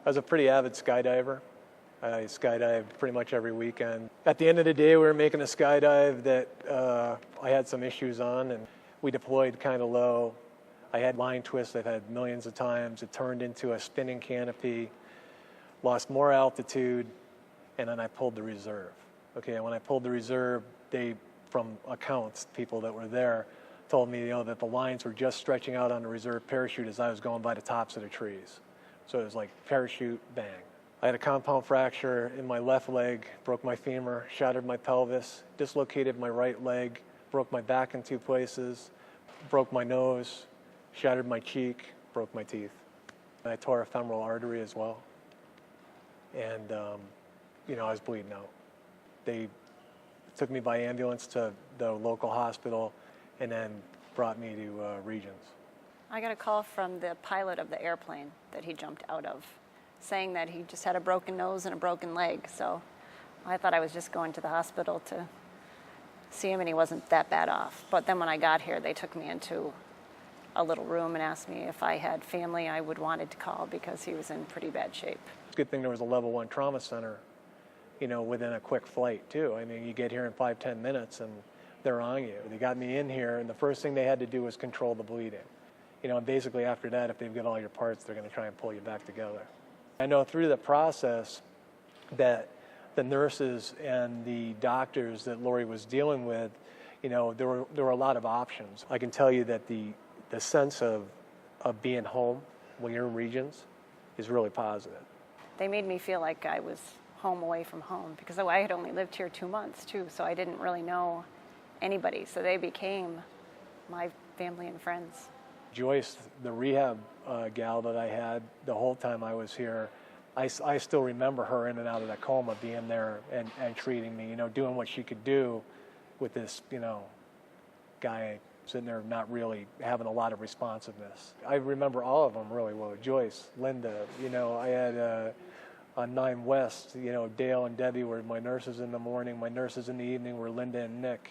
I was a pretty avid skydiver. I skydived pretty much every weekend. At the end of the day, we were making a skydive that I had some issues on, and we deployed kind of low. I had line twists I've had millions of times. It turned into a spinning canopy, lost more altitude, and then I pulled the reserve. Okay, and when I pulled the reserve, they, from accounts, people that were there, told me, that the lines were just stretching out on the reserve parachute as I was going by the tops of the trees. So it was like parachute, bang. I had a compound fracture in my left leg, broke my femur, shattered my pelvis, dislocated my right leg, broke my back in 2 places, broke my nose, shattered my cheek, broke my teeth. I tore a femoral artery as well. And, I was bleeding out. They took me by ambulance to the local hospital and then brought me to Regions. I got a call from the pilot of the airplane that he jumped out of, saying that he just had a broken nose and a broken leg. So I thought I was just going to the hospital to see him, and he wasn't that bad off. But then when I got here, they took me into a little room and asked me if I had family I would wanted to call because he was in pretty bad shape. Good thing there was a level 1 trauma center, within a quick flight too. I mean, you get here in 5-10 minutes and they're on you. They got me in here, and the first thing they had to do was control the bleeding. And basically after that, if they've got all your parts, they're going to try and pull you back together. I know through the process that the nurses and the doctors that Lori was dealing with, there were a lot of options. I can tell you that the sense of being home when you're in Regions is really positive. They made me feel like I was home away from home because I had only lived here 2 months too, so I didn't really know anybody. So they became my family and friends. Joyce, the rehab gal that I had the whole time I was here, I still remember her in and out of that coma, being there and treating me, doing what she could do with this, guy sitting there not really having a lot of responsiveness. I remember all of them really well. Joyce, Linda, I had on 9 West, Dale and Debbie were my nurses in the morning. My nurses in the evening were Linda and Nick.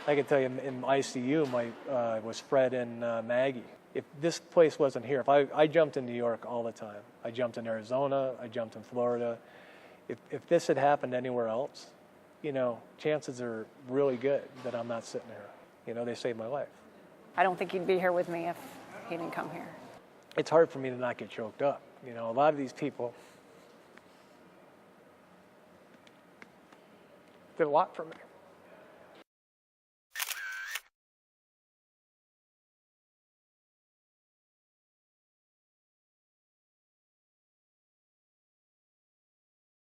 I can tell you in ICU, was Fred and Maggie. If this place wasn't here, if I jumped in New York all the time. I jumped in Arizona, I jumped in Florida. If this had happened anywhere else, chances are really good that I'm not sitting here. They saved my life. I don't think he'd be here with me if he didn't come here. It's hard for me to not get choked up. A lot of these people did a lot for me.